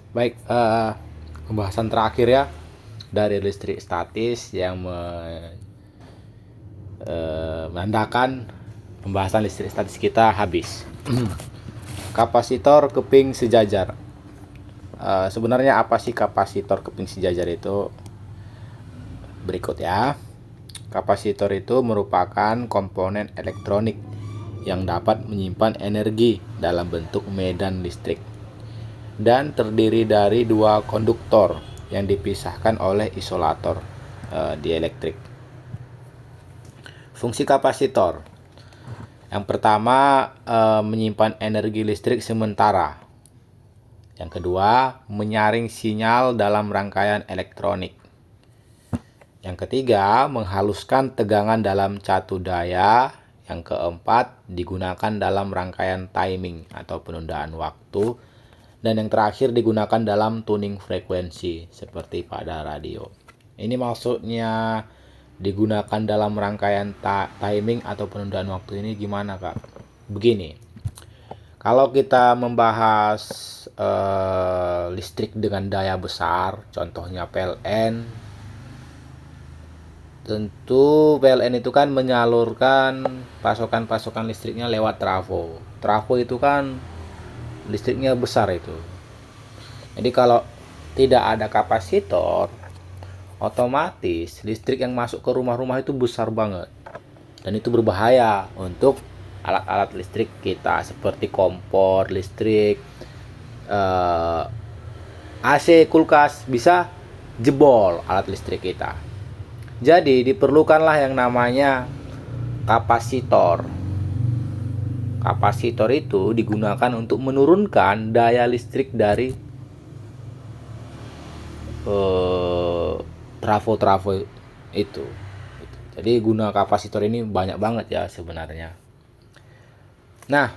Baik, pembahasan terakhir ya dari listrik statis yang menandakan pembahasan listrik statis kita habis. Kapasitor keping sejajar. Sebenarnya apa sih kapasitor keping sejajar itu? Berikut ya. Kapasitor itu merupakan komponen elektronik yang dapat menyimpan energi dalam bentuk medan listrik dan terdiri dari dua konduktor yang dipisahkan oleh isolator dielektrik. Fungsi kapasitor yang pertama, menyimpan energi listrik sementara. Yang kedua, menyaring sinyal dalam rangkaian elektronik. Yang ketiga, menghaluskan tegangan dalam catu daya. Yang keempat, digunakan dalam rangkaian timing atau penundaan waktu. Dan yang terakhir, digunakan dalam tuning frekuensi seperti pada radio. Ini maksudnya digunakan dalam rangkaian timing atau penundaan waktu ini gimana, Kak? Begini, kalau kita membahas listrik dengan daya besar, contohnya PLN, tentu PLN itu kan menyalurkan pasokan-pasokan listriknya lewat trafo. Trafo itu kan listriknya besar itu. Jadi kalau tidak ada kapasitor, otomatis listrik yang masuk ke rumah-rumah itu besar banget. Dan itu berbahaya untuk alat-alat listrik kita seperti kompor listrik, AC, kulkas, bisa jebol alat listrik kita. Jadi diperlukanlah yang namanya kapasitor. Kapasitor itu digunakan untuk menurunkan daya listrik dari trafo-trafo itu. Jadi guna kapasitor ini banyak banget ya sebenarnya. Nah,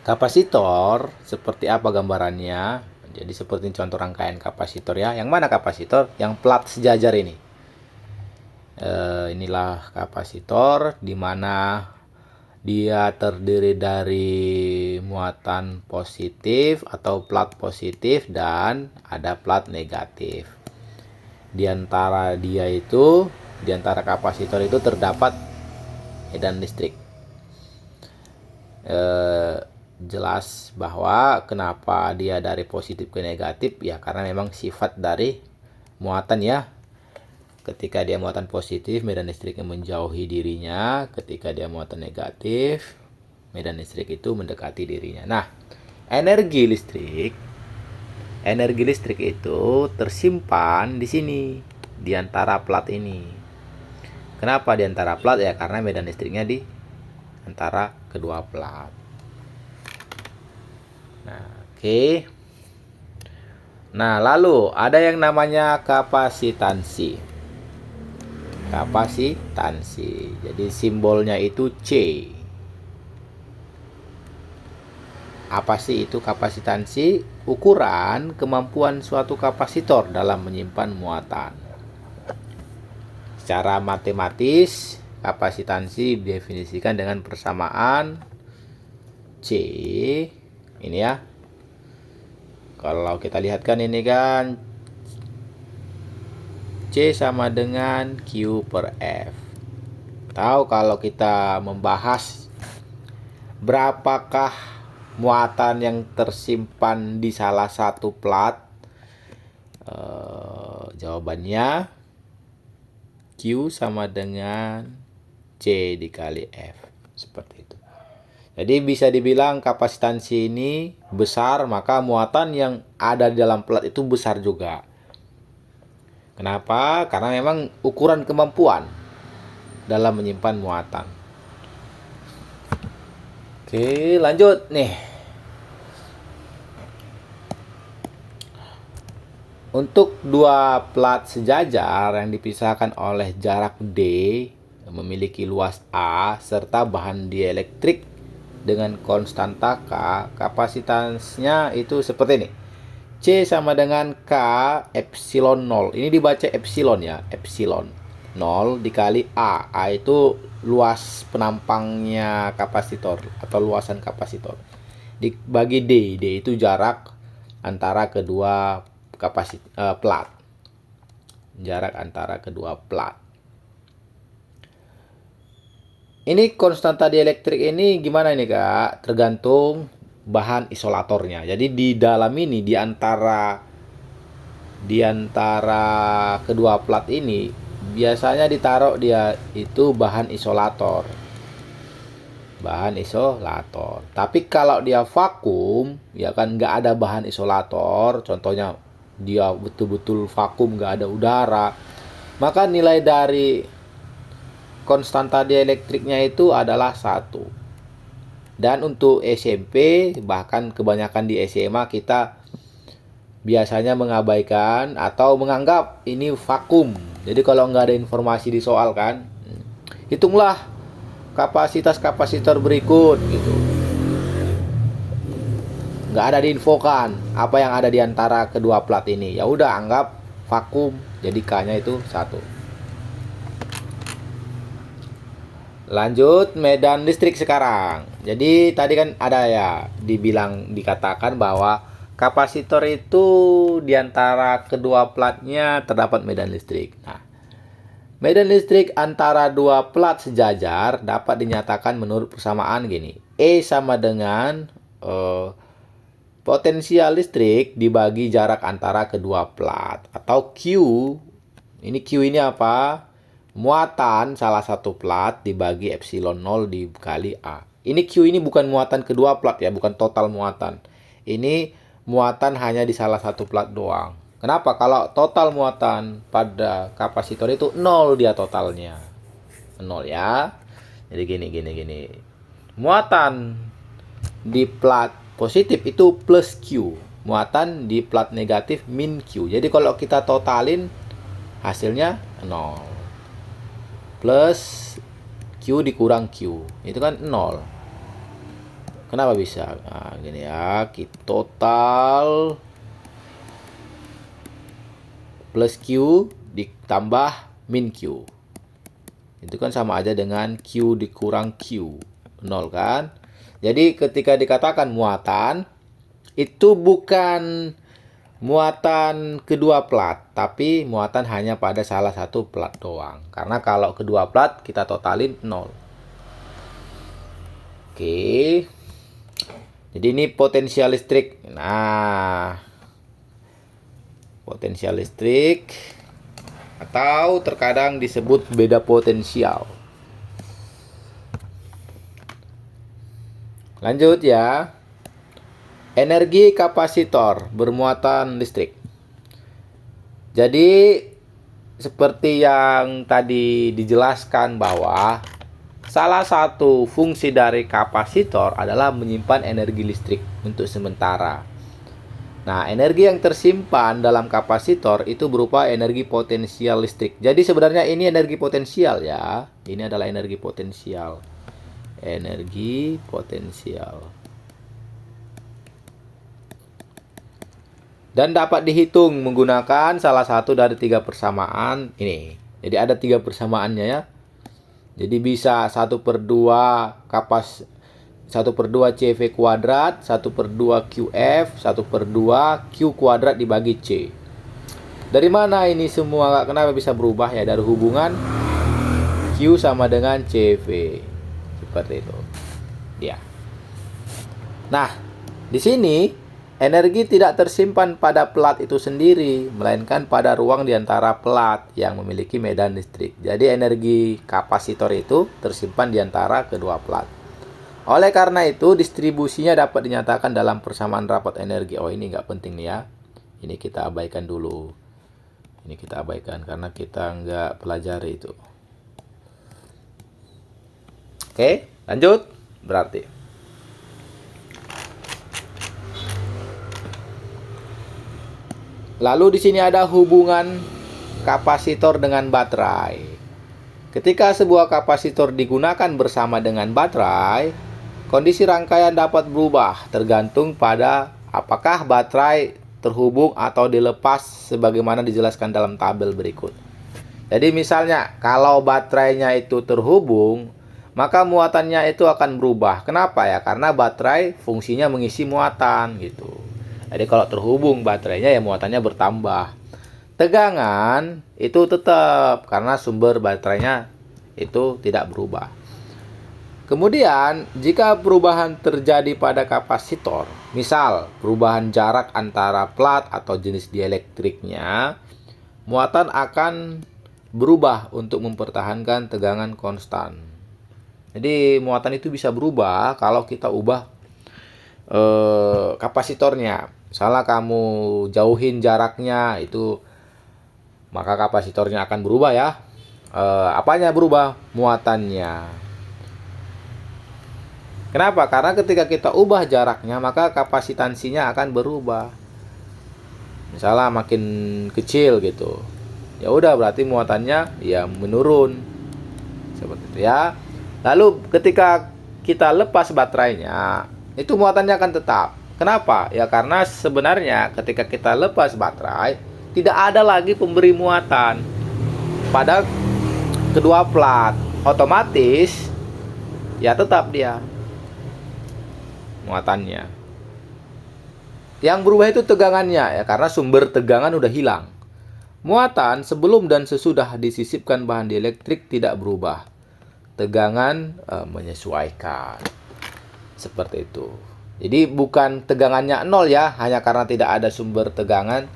kapasitor seperti apa gambarannya? Jadi seperti contoh rangkaian kapasitor ya. Yang mana kapasitor? Yang plat sejajar ini. Inilah kapasitor di mana dia terdiri dari muatan positif atau plat positif dan ada plat negatif. Di antara kapasitor itu terdapat medan listrik. Jelas bahwa kenapa dia dari positif ke negatif ya karena memang sifat dari muatan ya. Ketika dia muatan positif, medan listriknya menjauhi dirinya. Ketika dia muatan negatif, medan listrik itu mendekati dirinya. Nah, energi listrik itu tersimpan di sini, di antara plat ini. Kenapa di antara plat? Ya karena medan listriknya di antara kedua plat. Nah, oke. Nah, lalu ada yang namanya kapasitansi. Jadi simbolnya itu C. Apa sih itu kapasitansi? Ukuran kemampuan suatu kapasitor dalam menyimpan muatan. Secara matematis, kapasitansi didefinisikan dengan persamaan C. Ini ya. Kalau kita lihat kan ini kan C sama dengan Q per F. Tahu kalau kita membahas berapakah muatan yang tersimpan di salah satu plat? Jawabannya Q sama dengan C dikali F. Seperti itu. Jadi bisa dibilang kapasitansi ini besar, maka muatan yang ada di dalam plat itu besar juga. Kenapa? Karena memang ukuran kemampuan dalam menyimpan muatan. Oke, lanjut nih. Untuk dua plat sejajar yang dipisahkan oleh jarak D memiliki luas A serta bahan dielektrik dengan konstanta K, kapasitasnya itu seperti ini. C sama dengan K epsilon 0. Ini dibaca epsilon ya, epsilon 0 dikali A. A itu luas penampangnya kapasitor atau luasan kapasitor. Dibagi D. D itu jarak antara kedua plat. Jarak antara kedua plat. Ini konstanta dielektrik ini gimana ini Kak? Tergantung bahan isolatornya. Jadi di dalam ini di antara kedua plat ini biasanya ditaruh dia itu bahan isolator. Tapi kalau dia vakum, ya kan nggak ada bahan isolator, contohnya dia betul-betul vakum, nggak ada udara, maka nilai dari konstanta dieлекtriknya itu adalah 1. Dan untuk SMP, bahkan kebanyakan di SMA kita biasanya mengabaikan atau menganggap ini vakum. Jadi kalau nggak ada informasi di soal kan, hitunglah kapasitas kapasitor berikut gitu. Nggak ada diinfokan apa yang ada di antara kedua plat ini. Ya udah anggap vakum. Jadi K-nya itu 1. Lanjut medan listrik sekarang. Jadi tadi kan ada ya dikatakan bahwa kapasitor itu di antara kedua platnya terdapat medan listrik. Nah, medan listrik antara dua plat sejajar dapat dinyatakan menurut persamaan gini. E sama dengan potensial listrik dibagi jarak antara kedua plat. Atau Q, Q ini apa? Muatan salah satu plat dibagi epsilon 0 dikali A. Ini Q ini bukan muatan kedua plat ya, bukan total muatan. Ini muatan hanya di salah satu plat doang. Kenapa? Kalau total muatan pada kapasitor itu 0 dia totalnya. 0 ya. Jadi gini. Muatan di plat positif itu plus Q. Muatan di plat negatif min Q. Jadi kalau kita totalin hasilnya 0. Plus Q dikurang Q. Itu kan 0. Kenapa bisa? Nah, gini ya. Kita total plus Q ditambah min Q. Itu kan sama aja dengan Q dikurang Q. 0 kan? Jadi ketika dikatakan muatan, itu bukan muatan kedua plat, tapi muatan hanya pada salah satu plat doang. Karena kalau kedua plat kita totalin 0. Oke. Jadi ini potensial listrik. Nah, potensial listrik atau terkadang disebut beda potensial. Lanjut ya. Energi kapasitor bermuatan listrik. Jadi seperti yang tadi dijelaskan bahwa salah satu fungsi dari kapasitor adalah menyimpan energi listrik untuk sementara. Nah, energi yang tersimpan dalam kapasitor itu berupa energi potensial listrik. Jadi sebenarnya ini energi potensial ya. Ini adalah energi potensial. Energi potensial. Dan dapat dihitung menggunakan salah satu dari 3 persamaan ini. Jadi ada 3 persamaannya ya. Jadi bisa 1/2 CV kuadrat, 1/2 QF, 1/2 Q kuadrat dibagi C. Dari mana ini semua? Kenapa bisa berubah ya? Dari hubungan Q sama dengan CV. Seperti itu. Ya. Nah, di sini energi tidak tersimpan pada plat itu sendiri, melainkan pada ruang di antara plat yang memiliki medan listrik. Jadi energi kapasitor itu tersimpan di antara kedua plat. Oleh karena itu, distribusinya dapat dinyatakan dalam persamaan rapat energi. Oh, ini nggak penting nih ya. Ini kita abaikan dulu. Ini kita abaikan karena kita nggak pelajari itu. Oke, lanjut. Berarti lalu di sini ada hubungan kapasitor dengan baterai. Ketika sebuah kapasitor digunakan bersama dengan baterai, kondisi rangkaian dapat berubah tergantung pada apakah baterai terhubung atau dilepas sebagaimana dijelaskan dalam tabel berikut. Jadi misalnya kalau baterainya itu terhubung, maka muatannya itu akan berubah. Kenapa ya? Karena baterai fungsinya mengisi muatan gitu. Jadi kalau terhubung baterainya ya muatannya bertambah. Tegangan itu tetap karena sumber baterainya itu tidak berubah. Kemudian, jika perubahan terjadi pada kapasitor, misal perubahan jarak antara plat atau jenis dielektriknya, muatan akan berubah untuk mempertahankan tegangan konstan. Jadi, muatan itu bisa berubah kalau kita ubah kapasitornya. Misalnya kamu jauhin jaraknya itu, maka kapasitornya akan berubah ya. Apanya berubah? Muatannya. Kenapa? Karena ketika kita ubah jaraknya, maka kapasitansinya akan berubah. Misalnya makin kecil gitu, ya udah berarti muatannya ya menurun. Seperti itu ya. Lalu ketika kita lepas baterainya, itu muatannya akan tetap. Kenapa? Ya karena sebenarnya ketika kita lepas baterai, tidak ada lagi pemberi muatan pada kedua plat. Otomatis ya tetap dia muatannya. Yang berubah itu tegangannya ya karena sumber tegangan udah hilang. Muatan sebelum dan sesudah disisipkan bahan dielektrik tidak berubah. Tegangan menyesuaikan. Seperti itu. Jadi bukan tegangannya nol ya, hanya karena tidak ada sumber tegangan.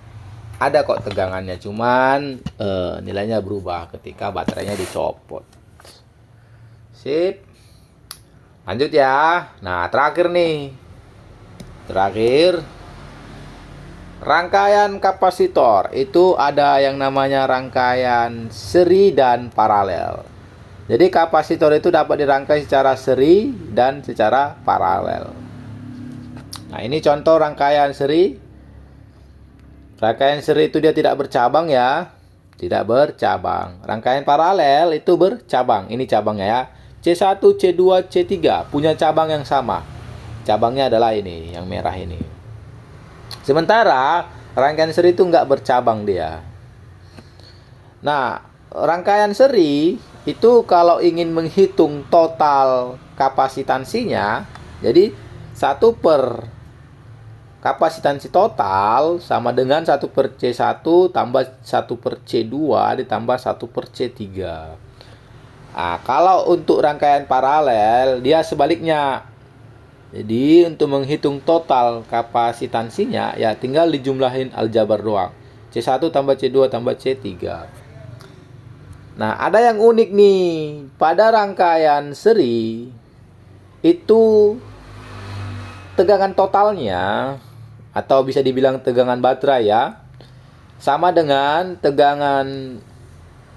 Ada kok tegangannya, cuman nilainya berubah ketika baterainya dicopot. Sip. Lanjut ya. Nah, terakhir nih. Terakhir, rangkaian kapasitor itu ada yang namanya rangkaian seri dan paralel. Jadi kapasitor itu dapat dirangkai secara seri dan secara paralel. Nah, ini contoh rangkaian seri. Rangkaian seri itu dia tidak bercabang ya. Tidak bercabang. Rangkaian paralel itu bercabang. Ini cabangnya ya. C1, C2, C3 punya cabang yang sama. Cabangnya adalah ini, yang merah ini. Sementara rangkaian seri itu nggak bercabang dia. Nah, rangkaian seri itu kalau ingin menghitung total kapasitansinya, jadi 1 per kapasitansi total sama dengan 1 per C1 tambah 1 per C2 ditambah 1 per C3. Nah, kalau untuk rangkaian paralel, dia sebaliknya. Jadi, untuk menghitung total kapasitansinya, ya tinggal dijumlahin aljabar doang. C1 tambah C2 tambah C3. Nah, ada yang unik nih. Pada rangkaian seri, itu tegangan totalnya, atau bisa dibilang tegangan baterai ya, sama dengan tegangan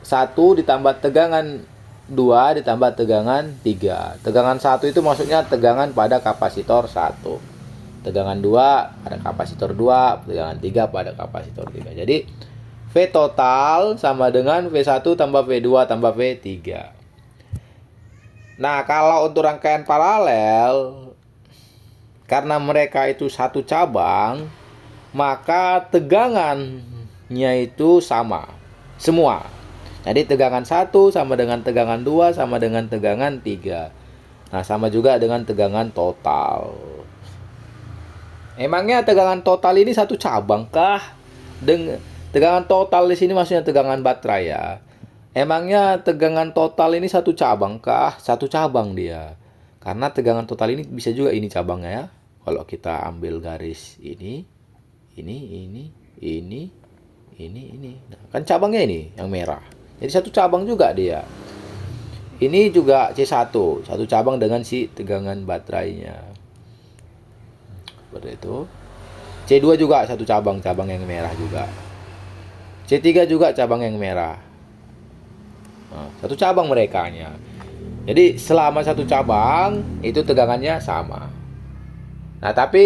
1 ditambah tegangan 2 ditambah tegangan 3. Tegangan 1 itu maksudnya tegangan pada kapasitor 1. Tegangan 2 pada kapasitor 2, tegangan 3 pada kapasitor 3. Jadi V total sama dengan V1 tambah V2 tambah V3. Nah, kalau untuk rangkaian paralel, karena mereka itu satu cabang, maka tegangannya itu sama semua. Jadi tegangan 1 sama dengan tegangan 2 sama dengan tegangan 3. Nah, sama juga dengan tegangan total. Emangnya tegangan total ini satu cabang kah? Tegangan total di sini maksudnya tegangan baterai ya. Emangnya tegangan total ini satu cabang kah? Satu cabang dia. Karena tegangan total ini bisa juga ini cabangnya ya. Kalau kita ambil garis ini. Nah, kan cabangnya ini yang merah. Jadi satu cabang juga dia. Ini juga C1, satu cabang dengan si tegangan baterainya. Seperti itu. C2 juga satu cabang yang merah juga. C3 juga cabang yang merah. Nah, satu cabang merekanya. Jadi selama satu cabang itu tegangannya sama. Nah, tapi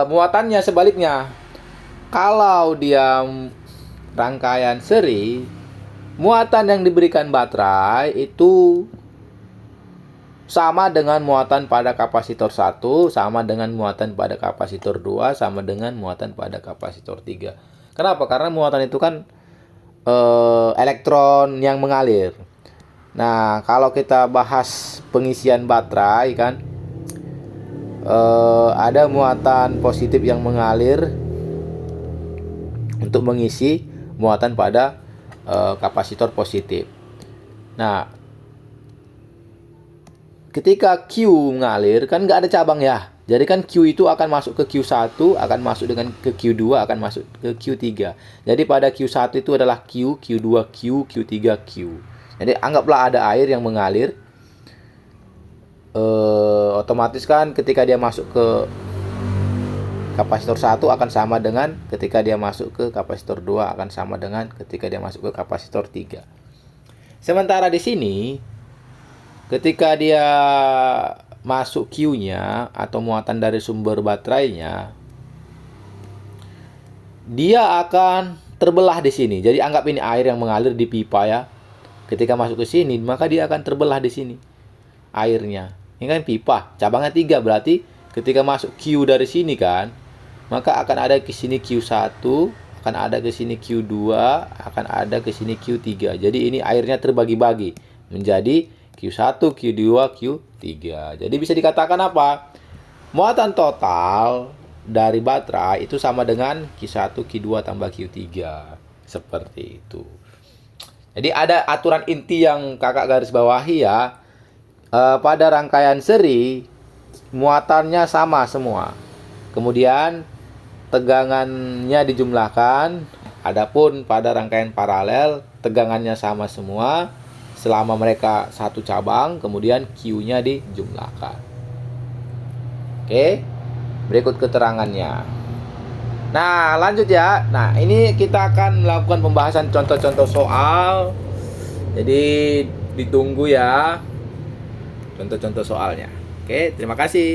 muatannya sebaliknya. Kalau dia rangkaian seri, muatan yang diberikan baterai itu sama dengan muatan pada kapasitor 1, sama dengan muatan pada kapasitor 2, sama dengan muatan pada kapasitor 3. Kenapa? Karena muatan itu kan elektron yang mengalir. Nah, kalau kita bahas pengisian baterai kan, ada muatan positif yang mengalir untuk mengisi muatan pada kapasitor positif. Nah, ketika Q mengalir kan nggak ada cabang ya. Jadi kan Q itu akan masuk ke Q1, akan masuk dengan ke Q2, akan masuk ke Q3. Jadi pada Q1 itu adalah Q, Q2 Q, Q3 Q. Jadi anggaplah ada air yang mengalir. Otomatis kan ketika dia masuk ke kapasitor 1 akan sama dengan ketika dia masuk ke kapasitor 2 akan sama dengan ketika dia masuk ke kapasitor 3. Sementara di sini ketika dia masuk Q-nya atau muatan dari sumber baterainya, dia akan terbelah di sini. Jadi anggap ini air yang mengalir di pipa ya. Ketika masuk ke sini, maka dia akan terbelah di sini airnya. Ini kan pipa, cabangnya 3, berarti ketika masuk Q dari sini kan, maka akan ada ke sini Q1, akan ada ke sini Q2, akan ada ke sini Q3. Jadi ini airnya terbagi-bagi menjadi Q1, Q2, Q3. Jadi bisa dikatakan apa? Muatan total dari baterai itu sama dengan Q1, Q2 tambah Q3. Seperti itu. Jadi ada aturan inti yang kakak garis bawahi ya. Pada rangkaian seri, muatannya sama semua. Kemudian tegangannya dijumlahkan. Adapun pada rangkaian paralel, tegangannya sama semua. Selama mereka satu cabang, kemudian Q-nya dijumlahkan. Oke, berikut keterangannya. Nah, lanjut ya. Nah, ini kita akan melakukan pembahasan contoh-contoh soal. Jadi, ditunggu ya contoh-contoh soalnya. Oke, terima kasih.